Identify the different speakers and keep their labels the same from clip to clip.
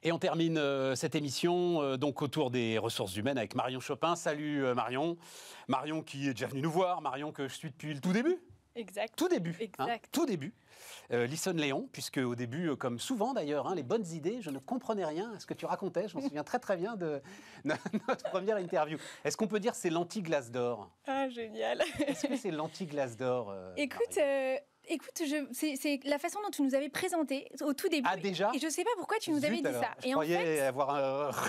Speaker 1: Et on termine cette émission donc autour des ressources humaines avec Marion Chopin. Salut Marion. Marion qui est déjà venue nous voir, Marion que je suis depuis le tout début.
Speaker 2: Exact.
Speaker 1: Tout début.
Speaker 2: Exact.
Speaker 1: Hein, tout début. Lison Léon, puisque au début, comme souvent d'ailleurs, hein, les bonnes idées, je ne comprenais rien à ce que tu racontais. Je m'en souviens très très bien de notre première interview. Est-ce qu'on peut dire que c'est l'anti-glace d'or?
Speaker 2: Ah, génial.
Speaker 1: Est-ce que c'est l'anti-glace d'or
Speaker 2: Écoute, c'est la façon dont tu nous avais présenté au tout début.
Speaker 1: Ah, déjà?
Speaker 2: Et je ne sais pas pourquoi tu nous avais dit ça.
Speaker 1: Je croyais avoir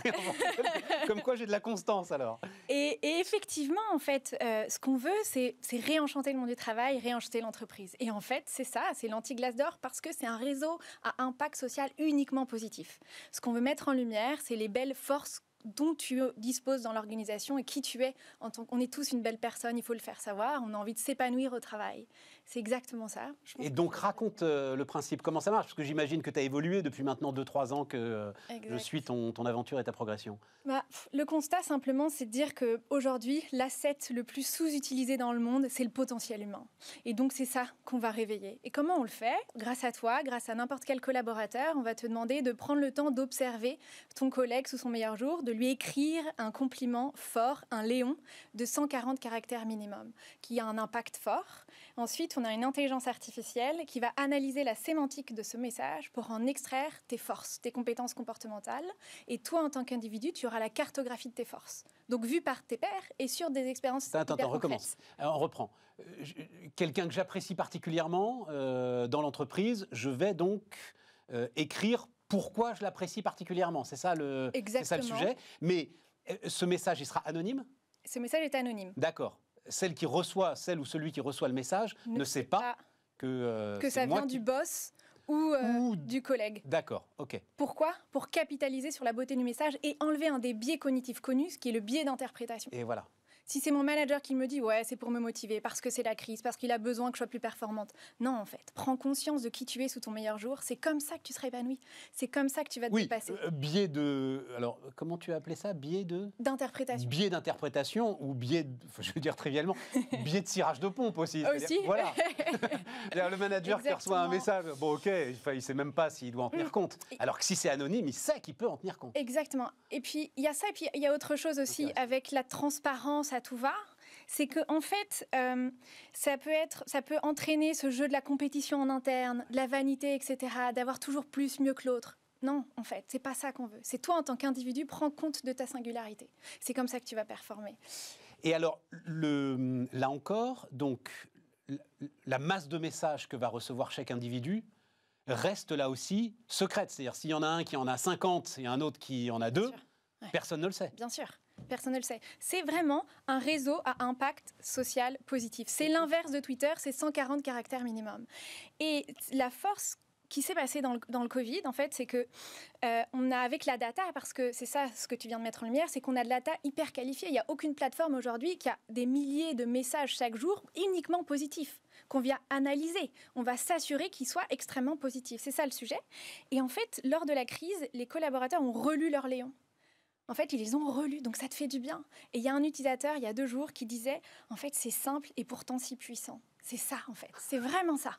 Speaker 1: comme quoi j'ai de la constance alors.
Speaker 2: Et effectivement, en fait, ce qu'on veut, c'est réenchanter le monde du travail, réenchanter l'entreprise. Et en fait, c'est ça, c'est l'anti-glace d'or parce que c'est un réseau à impact social uniquement positif. Ce qu'on veut mettre en lumière, c'est les belles forces dont tu disposes dans l'organisation et qui tu es. On est tous une belle personne, il faut le faire savoir. On a envie de s'épanouir au travail. C'est exactement ça.
Speaker 1: Et donc, raconte le principe, comment ça marche? Parce que j'imagine que tu as évolué depuis maintenant 2-3 ans que je suis ton aventure et ta progression.
Speaker 2: Le constat, simplement, c'est de dire qu'aujourd'hui, l'asset le plus sous-utilisé dans le monde, c'est le potentiel humain. Et donc, c'est ça qu'on va réveiller. Et comment on le fait? Grâce à toi, grâce à n'importe quel collaborateur, on va te demander de prendre le temps d'observer ton collègue sous son meilleur jour, de lui écrire un compliment fort, un léon, de 140 caractères minimum, qui a un impact fort. Ensuite, on a une intelligence artificielle qui va analyser la sémantique de ce message pour en extraire tes forces, tes compétences comportementales. Et toi, en tant qu'individu, tu auras la cartographie de tes forces. Donc, vue par tes pairs et sur des expériences
Speaker 1: Attends, recommence. Alors, on reprend. Quelqu'un que j'apprécie particulièrement dans l'entreprise, je vais donc écrire pourquoi je l'apprécie particulièrement. C'est ça le sujet. Mais ce message, il sera anonyme?
Speaker 2: Ce message est anonyme.
Speaker 1: D'accord. Celle ou celui qui reçoit le message ne sait pas que
Speaker 2: ça vient du boss ou du collègue.
Speaker 1: D'accord, ok.
Speaker 2: Pourquoi? Pour capitaliser sur la beauté du message et enlever un des biais cognitifs connus, ce qui est le biais d'interprétation.
Speaker 1: Et voilà.
Speaker 2: Si c'est mon manager qui me dit « ouais, c'est pour me motiver, parce que c'est la crise, parce qu'il a besoin que je sois plus performante ». Non, en fait, prends conscience de qui tu es sous ton meilleur jour. C'est comme ça que tu seras épanoui. C'est comme ça que tu vas te dépasser.
Speaker 1: Biais de... Alors, comment tu as appelé ça? Biais de...
Speaker 2: D'interprétation.
Speaker 1: Biais d'interprétation ou biais, je veux dire trivialement, biais de cirage de pompe aussi.
Speaker 2: Aussi.
Speaker 1: Voilà. Le manager qui reçoit un message, bon ok, il ne sait même pas s'il doit en tenir compte. Alors que si c'est anonyme, il sait qu'il peut en tenir compte.
Speaker 2: Exactement. Et puis, il y a ça, et puis il y a autre chose aussi avec la transparence à tout va. C'est que en fait, ça peut entraîner ce jeu de la compétition en interne, de la vanité, etc., d'avoir toujours plus, mieux que l'autre. Non, en fait, c'est pas ça qu'on veut. C'est toi, en tant qu'individu, prends compte de ta singularité. C'est comme ça que tu vas performer.
Speaker 1: Et alors, là encore, donc, la masse de messages que va recevoir chaque individu reste là aussi secrète. C'est-à-dire, s'il y en a un qui en a 50 et un autre qui en a 2, personne ne le sait.
Speaker 2: Bien sûr. Personne ne le sait. C'est vraiment un réseau à impact social positif. C'est l'inverse de Twitter, c'est 140 caractères minimum. Et la force qui s'est passée dans le Covid, en fait, c'est que on a, avec la data, parce que c'est ça ce que tu viens de mettre en lumière, c'est qu'on a de la data hyper qualifiée. Il n'y a aucune plateforme aujourd'hui qui a des milliers de messages chaque jour uniquement positifs, qu'on vient analyser. On va s'assurer qu'ils soient extrêmement positifs. C'est ça le sujet. Et en fait, lors de la crise, les collaborateurs ont relu leur Léon. En fait, ils les ont relus, donc ça te fait du bien. Et il y a un utilisateur, il y a 2 jours, qui disait « En fait, c'est simple et pourtant si puissant ». C'est ça, en fait. C'est vraiment ça.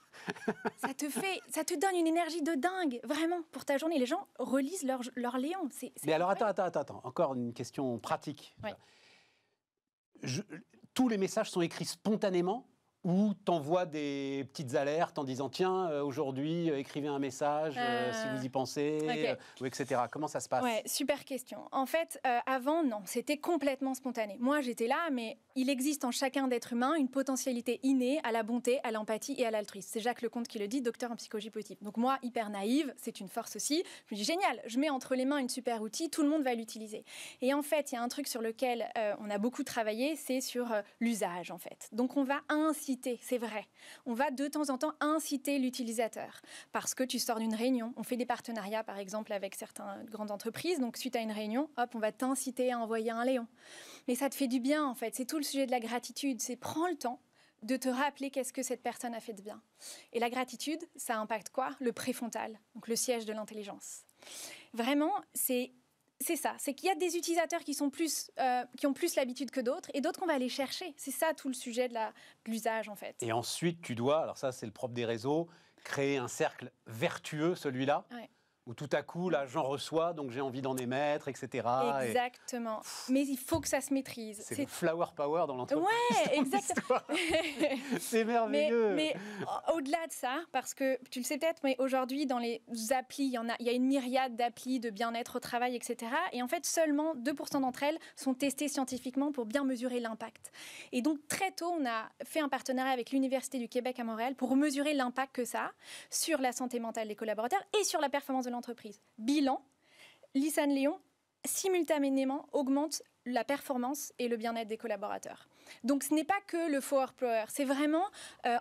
Speaker 2: Ça te donne une énergie de dingue, vraiment, pour ta journée. Les gens relisent leur Léon.
Speaker 1: Mais alors, attends. Encore une question pratique.
Speaker 2: Ouais.
Speaker 1: Tous les messages sont écrits spontanément ou t'envoies des petites alertes en disant « Tiens, aujourd'hui, écrivez un message si vous y pensez ou etc. » Comment ça se passe?
Speaker 2: Ouais, super question. En fait, avant, non, c'était complètement spontané. Moi, j'étais là, mais il existe en chacun d'être humain une potentialité innée à la bonté, à l'empathie et à l'altruisme. C'est Jacques Lecomte qui le dit, docteur en psychologie positive. Donc moi, hyper naïve, c'est une force aussi. Je me dis, génial, je mets entre les mains une super outil, tout le monde va l'utiliser. Et en fait, il y a un truc sur lequel on a beaucoup travaillé, c'est sur l'usage, en fait. Donc on va inciter, c'est vrai. On va de temps en temps inciter l'utilisateur. Parce que tu sors d'une réunion, on fait des partenariats, par exemple, avec certaines grandes entreprises. Donc suite à une réunion, hop, on va t'inciter à envoyer un Léon. Mais ça te fait du bien, en fait. C'est tout le sujet de la gratitude. C'est prends le temps de te rappeler qu'est-ce que cette personne a fait de bien. Et la gratitude, ça impacte quoi? Le préfrontal, donc le siège de l'intelligence. Vraiment, c'est ça. C'est qu'il y a des utilisateurs qui ont plus l'habitude que d'autres et d'autres qu'on va aller chercher. C'est ça tout le sujet de l'usage, en fait.
Speaker 1: Et ensuite, tu dois, alors ça c'est le propre des réseaux, créer un cercle vertueux, celui-là, Où tout à coup, là, j'en reçois, donc j'ai envie d'en émettre, etc.
Speaker 2: Exactement. Mais il faut que ça se maîtrise.
Speaker 1: C'est le flower power dans l'entreprise.
Speaker 2: Ouais, exactement.
Speaker 1: C'est merveilleux.
Speaker 2: Mais au-delà de ça, parce que tu le sais peut-être, mais aujourd'hui, dans les applis, il y a une myriade d'applis de bien-être au travail, etc. Et en fait, seulement 2% d'entre elles sont testées scientifiquement pour bien mesurer l'impact. Et donc, très tôt, on a fait un partenariat avec l'Université du Québec à Montréal pour mesurer l'impact que ça a sur la santé mentale des collaborateurs et sur la performance de l'entreprise. Bilan, Lysane Léon simultanément augmente la performance et le bien-être des collaborateurs. Donc ce n'est pas que le Flower Power, c'est vraiment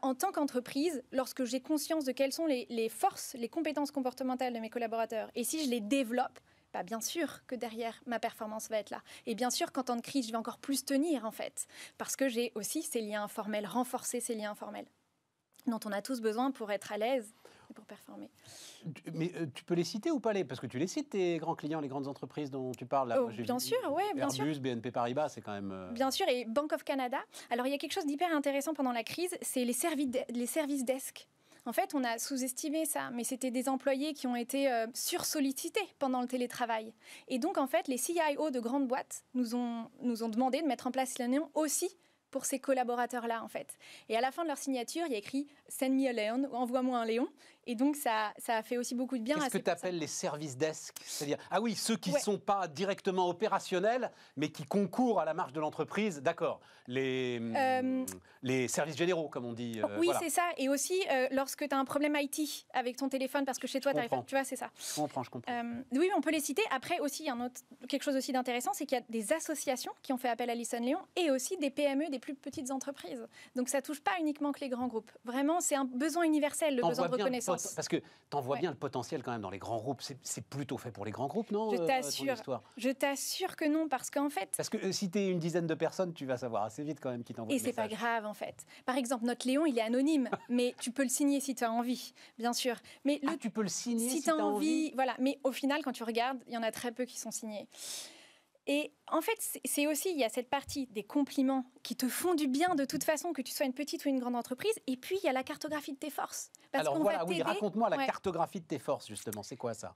Speaker 2: en tant qu'entreprise, lorsque j'ai conscience de quelles sont les forces, les compétences comportementales de mes collaborateurs, et si je les développe, bah bien sûr que derrière, ma performance va être là. Et bien sûr qu'en temps de crise, je vais encore plus tenir, en fait, parce que j'ai aussi ces liens informels, renforcer ces liens informels, dont on a tous besoin pour être à l'aise et pour performer.
Speaker 1: Mais tu peux les citer ou pas parce que tu les cites, tes grands clients, les grandes entreprises dont tu parles. Là,
Speaker 2: bien sûr, oui, bien sûr.
Speaker 1: Airbus, BNP Paribas, c'est quand même...
Speaker 2: Bien sûr, et Bank of Canada. Alors, il y a quelque chose d'hyper intéressant pendant la crise, c'est les services desk. En fait, on a sous-estimé ça, mais c'était des employés qui ont été sursollicités pendant le télétravail. Et donc, en fait, les CIO de grandes boîtes nous ont demandé de mettre en place l'Union aussi pour ces collaborateurs-là, en fait. Et à la fin de leur signature, il y a écrit « Send me a Leon » ou « Envoie-moi un Léon ». Et donc, ça a fait aussi beaucoup de bien.
Speaker 1: Qu'est-ce que tu appelles les services desk? C'est-à-dire, ah oui, ceux qui ne sont pas directement opérationnels, mais qui concourent à la marche de l'entreprise, d'accord. Les services généraux, comme on dit.
Speaker 2: Oui, voilà. C'est ça. Et aussi, lorsque tu as un problème IT avec ton téléphone, parce que chez toi, tu vois, c'est ça.
Speaker 1: Je comprends.
Speaker 2: Oui, on peut les citer. Après, aussi, il y a quelque chose aussi d'intéressant, c'est qu'il y a des associations qui ont fait appel à Lysane Léon et aussi des PME, des plus petites entreprises. Donc, ça ne touche pas uniquement que les grands groupes. Vraiment, c'est un besoin universel, le besoin de reconnaissance.
Speaker 1: Parce que tu en vois bien le potentiel quand même dans les grands groupes. C'est plutôt fait pour les grands groupes, non?
Speaker 2: Je t'assure que non, parce qu'en fait...
Speaker 1: Parce que si tu es une dizaine de personnes, tu vas savoir assez vite quand même qui t'envoie le message.
Speaker 2: Et c'est pas grave, en fait. Par exemple, notre Léon, il est anonyme, mais tu peux le signer si tu as envie, bien sûr. Mais
Speaker 1: tu peux le signer si
Speaker 2: tu as envie. Voilà. Mais au final, quand tu regardes, il y en a très peu qui sont signés. Et en fait, c'est aussi, il y a cette partie des compliments qui te font du bien de toute façon, que tu sois une petite ou une grande entreprise. Et puis, il y a la cartographie de tes forces.
Speaker 1: Alors voilà, oui, raconte-moi la cartographie de tes forces, justement. C'est quoi ça?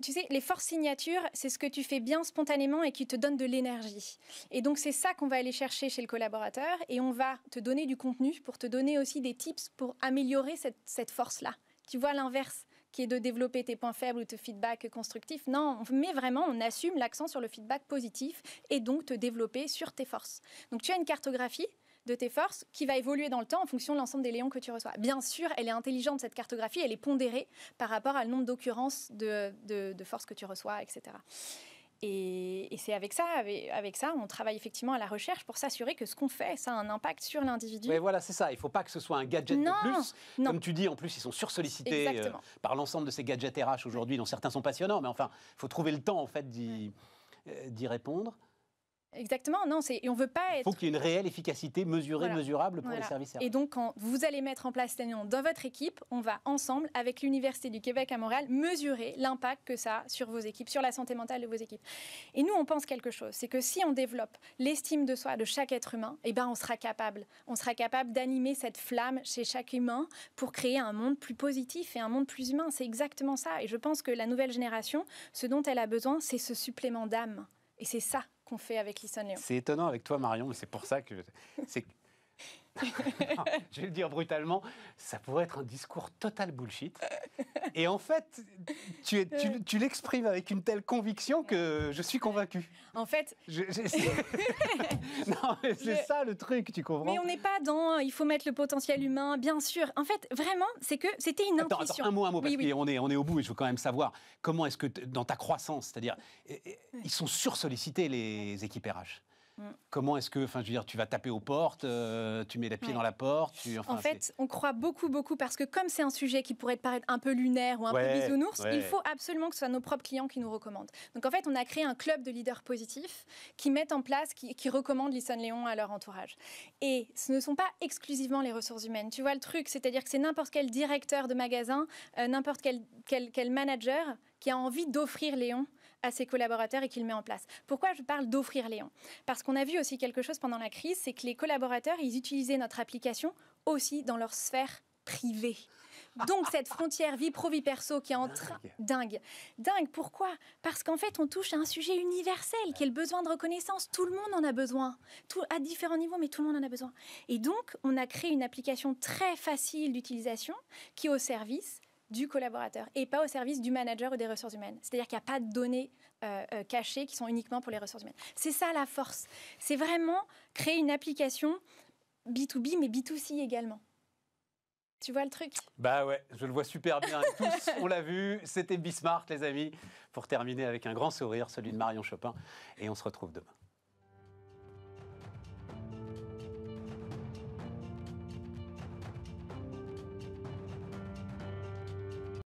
Speaker 2: Tu sais, les forces signatures, c'est ce que tu fais bien spontanément et qui te donne de l'énergie. Et donc, c'est ça qu'on va aller chercher chez le collaborateur. Et on va te donner du contenu pour te donner aussi des tips pour améliorer cette force-là. Tu vois l'inverse, qui est de développer tes points faibles ou tes feedbacks constructifs. Non, mais vraiment, on assume l'accent sur le feedback positif et donc te développer sur tes forces. Donc, tu as une cartographie de tes forces qui va évoluer dans le temps en fonction de l'ensemble des Léons que tu reçois. Bien sûr, elle est intelligente, cette cartographie, elle est pondérée par rapport à le nombre d'occurrences de forces que tu reçois, etc. Et c'est avec ça, on travaille effectivement à la recherche pour s'assurer que ce qu'on fait, ça a un impact sur l'indidividu.
Speaker 1: Oui, voilà, c'est ça. Il ne faut pas que ce soit un gadget de plus. Non. Comme tu dis, en plus, ils sont sursollicités par l'ensemble de ces gadgets RH aujourd'hui, dont certains sont passionnants, mais enfin, il faut trouver le temps, en fait, d'y répondre.
Speaker 2: Exactement, non, et on veut pas être...
Speaker 1: Il faut qu'il y ait une réelle efficacité mesurée, mesurable pour les services RH.
Speaker 2: Et donc, quand vous allez mettre en place l'Union dans votre équipe, on va ensemble, avec l'Université du Québec à Montréal, mesurer l'impact que ça a sur vos équipes, sur la santé mentale de vos équipes. Et nous, on pense quelque chose, c'est que si on développe l'estime de soi de chaque être humain, eh ben, on sera capable d'animer cette flamme chez chaque humain pour créer un monde plus positif et un monde plus humain. C'est exactement ça. Et je pense que la nouvelle génération, ce dont elle a besoin, c'est ce supplément d'âme. Et c'est ça qu'on fait avec Lysane Léon.
Speaker 1: C'est étonnant avec toi, Marion, et c'est pour ça que... je vais le dire brutalement, ça pourrait être un discours total bullshit. Et en fait, tu l'exprimes avec une telle conviction que je suis convaincu.
Speaker 2: En fait...
Speaker 1: Non, mais c'est ça le truc, tu comprends?
Speaker 2: Mais on n'est pas dans il faut mettre le potentiel humain, bien sûr. En fait, vraiment, c'est que c'était une intuition.
Speaker 1: Attends, un mot, parce qu'on est au bout et je veux quand même savoir comment est-ce que, dans ta croissance, c'est-à-dire, ils sont sursollicités, les équipes RH. Comment est-ce que, enfin, je veux dire, tu vas taper aux portes, tu mets les pieds dans la porte
Speaker 2: En fait, on croit beaucoup, parce que comme c'est un sujet qui pourrait te paraître un peu lunaire ou un peu bisounours, il faut absolument que ce soit nos propres clients qui nous recommandent. Donc en fait, on a créé un club de leaders positifs qui mettent en place, qui recommandent Lysane Léon à leur entourage. Et ce ne sont pas exclusivement les ressources humaines. Tu vois le truc, c'est-à-dire que c'est n'importe quel directeur de magasin, n'importe quel manager qui a envie d'offrir Léon à ses collaborateurs et qu'il met en place. Pourquoi je parle d'offrir Léon? Parce qu'on a vu aussi quelque chose pendant la crise, c'est que les collaborateurs, ils utilisaient notre application aussi dans leur sphère privée. Donc cette frontière vie pro, vie perso qui est en train... Dingue. Pourquoi? Parce qu'en fait, on touche à un sujet universel qui est le besoin de reconnaissance. Tout le monde en a besoin, à différents niveaux, mais tout le monde en a besoin. Et donc, on a créé une application très facile d'utilisation qui est au service du collaborateur et pas au service du manager ou des ressources humaines. C'est-à-dire qu'il n'y a pas de données cachées qui sont uniquement pour les ressources humaines. C'est ça la force. C'est vraiment créer une application B2B, mais B2C également. Tu vois le truc?
Speaker 1: Bah ouais, je le vois super bien. Tous, on l'a vu, c'était Be Smart, les amis. Pour terminer avec un grand sourire, celui de Marion Chopin. Et on se retrouve demain.